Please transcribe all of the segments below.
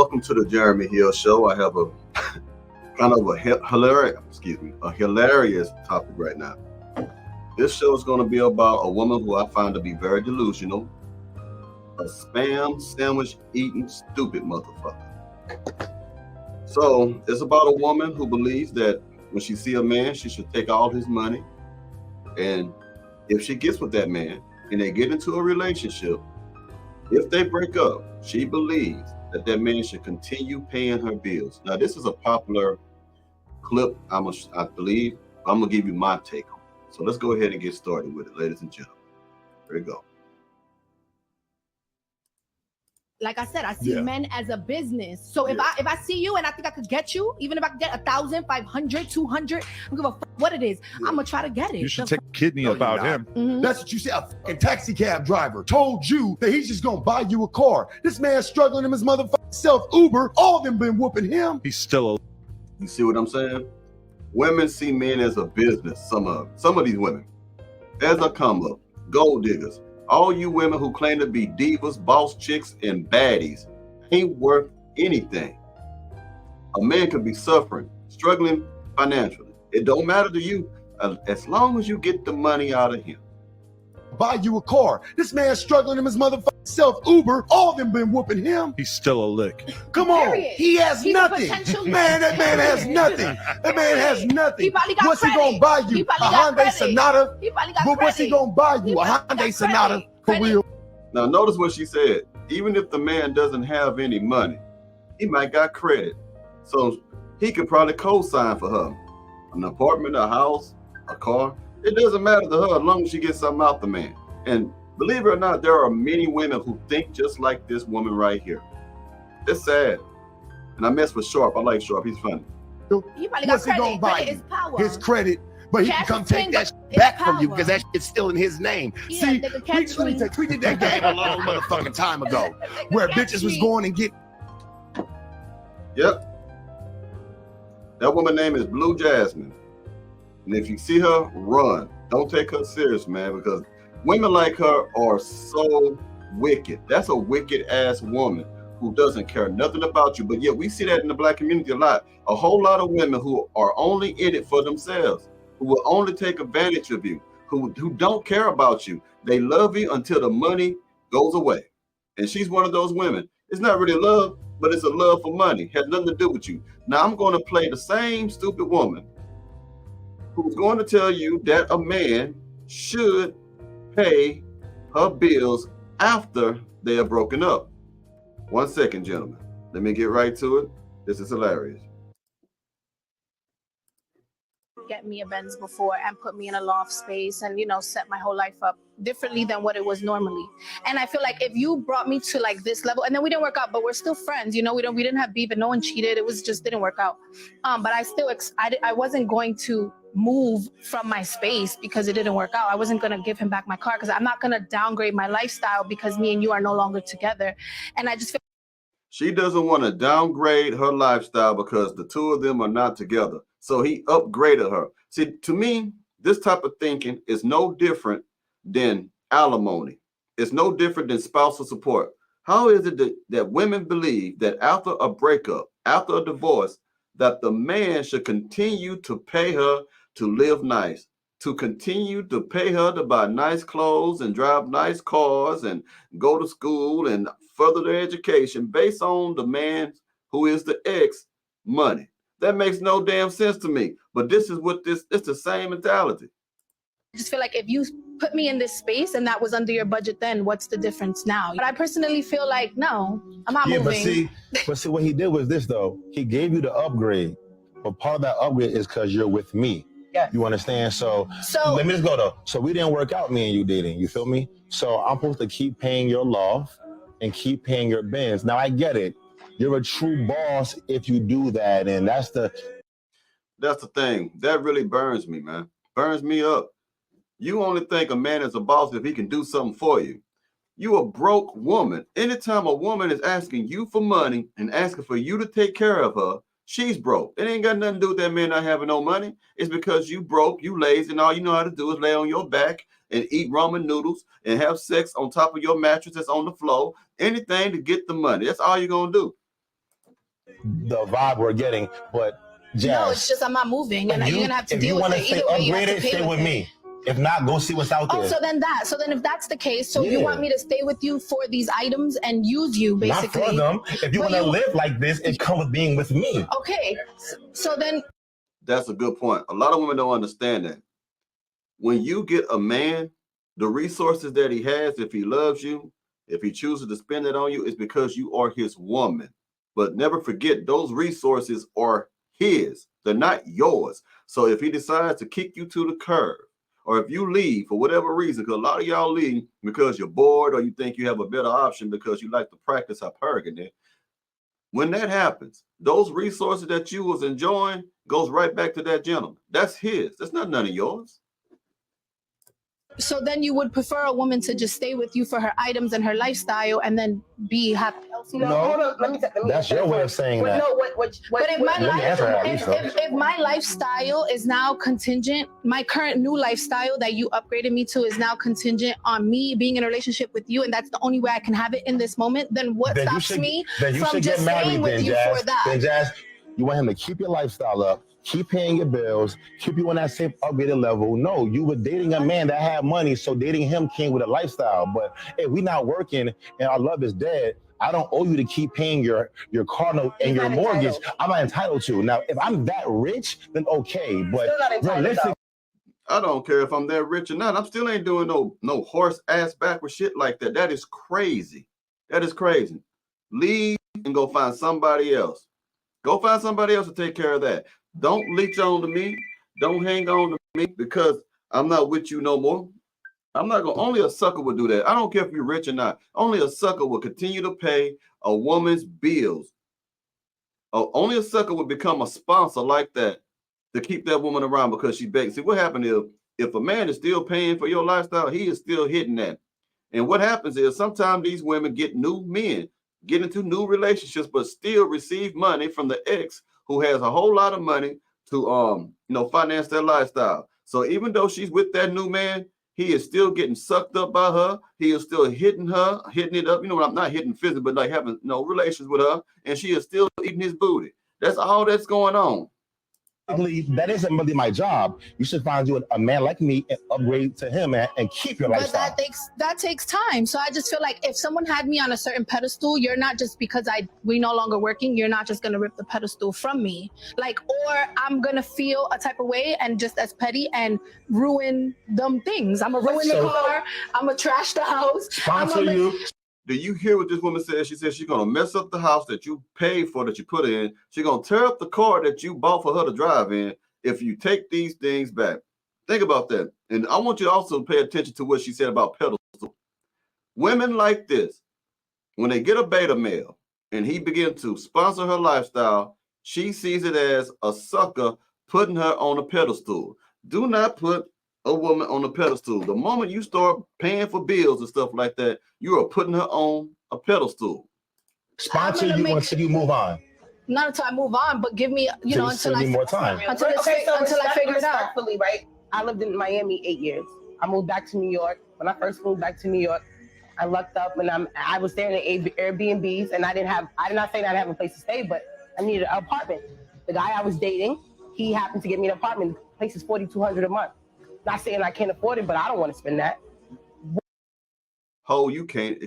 welcome to the Jeremy Hill Show. I have a kind of a hilarious topic right now. This show is going to be about a woman who I find to be very delusional, a spam sandwich eating stupid motherfucker. So it's about a woman who believes that when she see a man, she should take all his money, and if she gets with that man and they get into a relationship, if they break up, she believes that that man should continue paying her bills. Now, this is a popular clip, I believe. I'm going to give you my take on it. So let's go ahead and get started with it, ladies and gentlemen. Here we go. Like I said, I see men as a business. So if I see you and I think I could get you, even if I could get 1,000, 500, 200, I don't give a fuck what it is. I'm gonna try to get it. You should take a kidney about him. Mm-hmm. That's what you said. A fucking taxi cab driver told you that he's just gonna buy you a car. This man's struggling him his motherfucking self. Uber, all of them been whooping him. He's still a... You see what I'm saying? Women see men as a business. Some of these women as a come up, gold diggers. All you women who claim to be divas, boss chicks, and baddies ain't worth anything. A man could be suffering, struggling financially. It don't matter to you as long as you get the money out of him. Buy you a car. This man's struggling him his motherfucking self. Uber, all of them been whooping him. He's still a lick. Come on. Period. He has He's nothing. Man, that man has nothing. That man has nothing. He probably got What's credit. he gonna buy you? He A probably got Hyundai credit. Sonata? He probably got But what's he credit. gonna buy you? He A probably got Hyundai Sonata credit. for Credit. real? Now, notice what she said. Even if the man doesn't have any money, he might got credit. So he could probably co-sign for her. An apartment, a house, a car. It doesn't matter to her as long as she gets something out the man. And believe it or not, there are many women who think just like this woman right here. It's sad. And I mess with Sharp. I like Sharp. He's funny. He probably got What's he credit. gonna buy Credit you? is power. His credit, but he Cash can come is take king, that but shit it's back from you power. because that shit's still in his name. Yeah, See, nigga, catch me. we did that game a long motherfucking time ago where Catch bitches was me. going and get. Yep. That woman name is Blue Jasmine. And if you see her, run. Don't take her serious, man, because women like her are so wicked. That's a wicked ass woman who doesn't care nothing about you. But yet we see that in the black community a lot. A whole lot of women who are only in it for themselves, who will only take advantage of you, who don't care about you. They love you until the money goes away. And she's one of those women. It's not really love, but it's a love for money. It has nothing to do with you. Now I'm going to play the same stupid woman who's going to tell you that a man should pay her bills after they are broken up. 1 second, gentlemen. Let me get right to it. This is hilarious. Get me a Benz before and put me in a loft space and, you know, set my whole life up differently than what it was normally. And I feel like if you brought me to like this level, and then we didn't work out, but we're still friends, you know, we didn't have beef and no one cheated. It was just didn't work out. But I still, I wasn't going to move from my space because it didn't work out. I wasn't going to give him back my car because I'm not going to downgrade my lifestyle because me and you are no longer together. And I just feel She doesn't want to downgrade her lifestyle because the two of them are not together. So he upgraded her. See, to me, this type of thinking is no different than alimony. It's no different than spousal support. How is it that women believe that after a breakup, after a divorce, that the man should continue to pay her to live nice, to continue to pay her to buy nice clothes and drive nice cars and go to school and further their education based on the man who is the ex money? That makes no damn sense to me. But this is what it's the same mentality. I just feel like if you put me in this space and that was under your budget, then what's the difference now? But I personally feel like, no, I'm not moving. But see, what he did was this, though. He gave you the upgrade. But part of that upgrade is because you're with me. Yeah. You understand? So let me just go, though. So we didn't work out, me and you dating. You feel me? So I'm supposed to keep paying your loft and keep paying your bills. Now, I get it. You're a true boss if you do that. And that's the thing. That really burns me, man. Burns me up. You only think a man is a boss if he can do something for you. You a broke woman. Anytime a woman is asking you for money and asking for you to take care of her, she's broke. It ain't got nothing to do with that man not having no money. It's because you broke, you lazy, and all you know how to do is lay on your back and eat ramen noodles and have sex on top of your mattress that's on the floor. Anything to get the money. That's all you're going to do. the vibe we're getting. But Jazz, No, it's just I'm not moving, and you're gonna have to if deal you with want it. to stay Either way, you have to upgraded, pay stay with it. me. If not, go see what's out there. Oh, so then if that's the case, so you Yeah. want me to stay with you for these items and use you basically? Not for them. If you want to live like this, it comes with being with me. Okay, so then. That's a good point. A lot of women don't understand that. When you get a man, the resources that he has, if he loves you, if he chooses to spend it on you, it's because you are his woman. But never forget, those resources are his. They're not yours. So if he decides to kick you to the curb, or if you leave for whatever reason, because a lot of y'all leave because you're bored or you think you have a better option because you like to practice hypergamy. When that happens, those resources that you was enjoying goes right back to that gentleman. That's his. That's not none of yours. So then you would prefer a woman to just stay with you for her items and her lifestyle and then be happy elsewhere? No, hold on. Let me that's your way of saying that. No, But if my lifestyle is now contingent, my current new lifestyle that you upgraded me to is now contingent on me being in a relationship with you, and that's the only way I can have it in this moment, then what stops me from just staying with you for that? Then Jazz, you want him to keep your lifestyle up, keep paying your bills, keep you on that same upgraded level. No, you were dating a man that had money, so dating him came with a lifestyle. But if we're not working and our love is dead, I don't owe you to keep paying your car note and your mortgage. I'm not entitled to. Now, if I'm that rich, then okay. But realistically, I don't care if I'm that rich or not. I'm still ain't doing no horse ass backward shit like that. That is crazy. That is crazy. Leave and go find somebody else. Go find somebody else to take care of that. Don't leech on to me. Don't hang on to me because I'm not with you no more. I'm not gonna. Only a sucker would do that. I don't care if you're rich or not. Only a sucker will continue to pay a woman's bills. Only a sucker would become a sponsor like that to keep that woman around because she begs. See, what happened if a man is still paying for your lifestyle, he is still hitting that. And what happens is sometimes these women get new men, get into new relationships, but still receive money from the ex who has a whole lot of money to finance their lifestyle. So even though she's with that new man, he is still getting sucked up by her. He is still hitting it up. I'm not hitting physically, but like having relations with her, and she is still eating his booty. That's all that's going on. that isn't really my job. You should find you a man like me and upgrade to him and keep your lifestyle. But that takes time. So I just feel like if someone had me on a certain pedestal, you're not just because we no longer working, you're not just gonna rip the pedestal from me. Or I'm gonna feel a type of way and just as petty and ruin them things. I'm gonna ruin the car. I'm gonna trash the house. Sponsor you. Do you hear what this woman said? She said she's going to mess up the house that you paid for, that you put in. She's going to tear up the car that you bought for her to drive in if you take these things back. Think about that. And I want you to also pay attention to what she said about pedestal. Women like this, when they get a beta male and he begins to sponsor her lifestyle, she sees it as a sucker putting her on a pedestal. Do not put a woman on a pedestal. The moment you start paying for bills and stuff like that, you are putting her on a pedestal. Sponsor you until you move on. Not until I move on, but give me, until I more time. Until I figure it out. Right? I lived in Miami 8 years. I moved back to New York. When I first moved back to New York, I lucked up and I was staying in Airbnbs, and I did not say that I didn't have a place to stay, but I needed an apartment. The guy I was dating, he happened to get me an apartment. The place is $4,200 a month. Not saying I can't afford it, but I don't want to spend that. Ho, you can't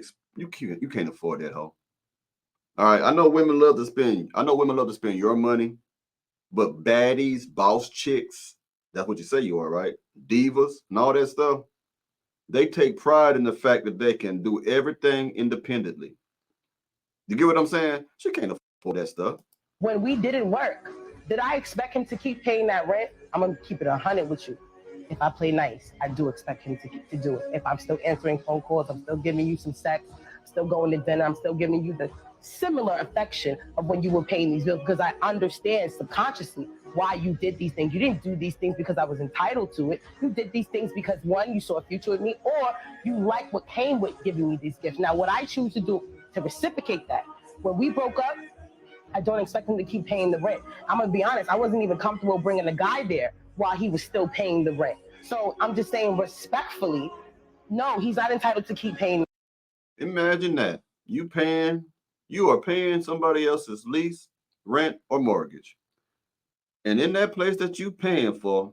afford that, ho. All right, I know women love to spend your money, but baddies, boss chicks, that's what you say you are, right? Divas and all that stuff, they take pride in the fact that they can do everything independently. You get what I'm saying? She can't afford that stuff. When we didn't work, did I expect him to keep paying that rent? I'm going to keep it 100 with you. If I play nice, I do expect him to do it. If I'm still answering phone calls, I'm still giving you some sex, I'm still going to dinner, I'm still giving you the similar affection of when you were paying these bills, because I understand subconsciously why you did these things. You didn't do these things because I was entitled to it. You did these things because, one, you saw a future with me, or you like what came with giving me these gifts. Now, what I choose to do to reciprocate that, when we broke up, I don't expect him to keep paying the rent. I'm going to be honest, I wasn't even comfortable bringing a guy there while he was still paying the rent. So I'm just saying respectfully, no, he's not entitled to keep paying. Imagine that. You are paying somebody else's lease rent, or mortgage. And in that place that you paying for,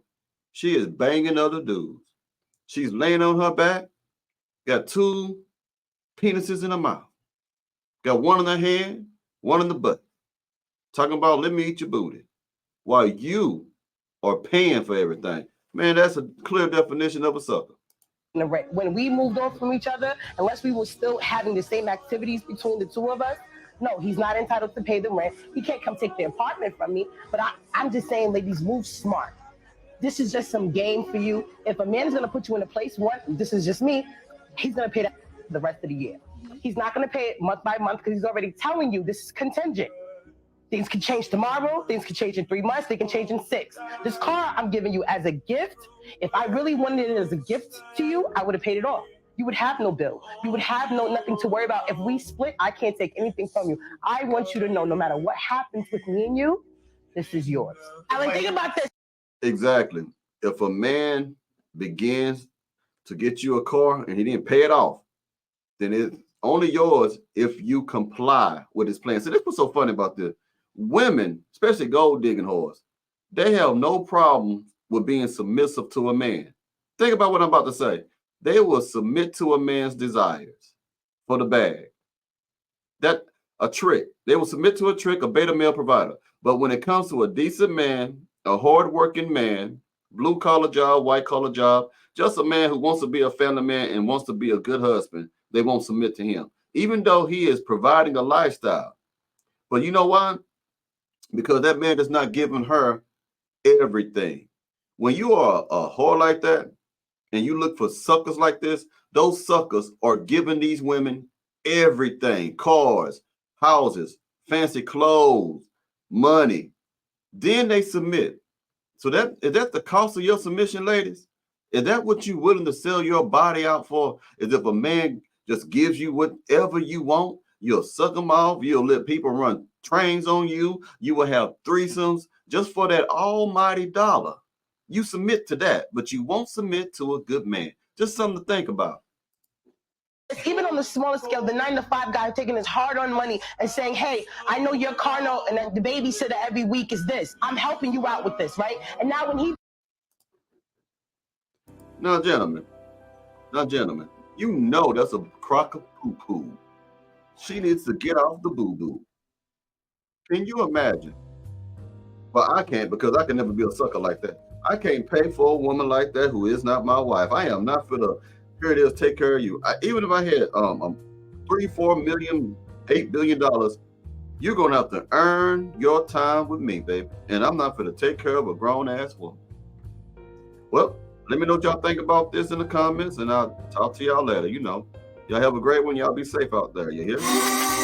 she is banging other dudes. She's laying on her back, got 2 penises in her mouth, got one in her hand, one in the butt, talking about let me eat your booty, while you are paying for everything. Man, that's a clear definition of a sucker. When we moved on from each other, unless we were still having the same activities between the two of us, no, he's not entitled to pay the rent. He can't come take the apartment from me. But I'm just saying, ladies, move smart. This is just some game for you. If a man is going to put you in a place, this is just me, he's going to pay that the rest of the year. He's not going to pay it month by month because he's already telling you this is contingent. Things can change tomorrow. Things can change in 3 months. They can change in 6. This car I'm giving you as a gift. If I really wanted it as a gift to you, I would have paid it off. You would have no bill. You would have nothing to worry about. If we split, I can't take anything from you. I want you to know, no matter what happens with me and you, this is yours. Alan, think about this. Exactly. If a man begins to get you a car and he didn't pay it off, then it's only yours if you comply with his plan. So this was so funny about this. Women, especially gold digging whores, they have no problem with being submissive to a man. Think about what I'm about to say. They will submit to a man's desires for the bag. That a trick. They will submit to a trick, a beta male provider. But when it comes to a decent man, a hardworking man, blue collar job, white collar job, just a man who wants to be a family man and wants to be a good husband, they won't submit to him, even though he is providing a lifestyle. But you know why? Because that man is not giving her everything. When you are a whore like that and you look for suckers like this, those suckers are giving these women everything: cars, houses, fancy clothes, money. Then they submit. So is that the cost of your submission, ladies? Is that what you're willing to sell your body out for? Is if a man just gives you whatever you want, you'll suck them off, you'll let people run trains on you, you will have threesomes just for that almighty dollar. You submit to that, but you won't submit to a good man. Just something to think about. Even on the smallest scale, the 9-to-5 guy taking his hard-earned money and saying, hey, I know your car note and the babysitter every week is this. I'm helping you out with this, right? And now when he... Now, gentlemen, you know that's a crock of poo-poo. She needs to get off the boo-boo. Can you imagine? Well, I can't, because I can never be a sucker like that. I can't pay for a woman like that who is not my wife. I am not for the, here it is, take care of you. Even if I had $3-4 million, $8 billion, you're going to have to earn your time with me, baby. And I'm not for to take care of a grown-ass woman. Well, let me know what y'all think about this in the comments, and I'll talk to y'all later. You know, y'all have a great one. Y'all be safe out there. You hear me?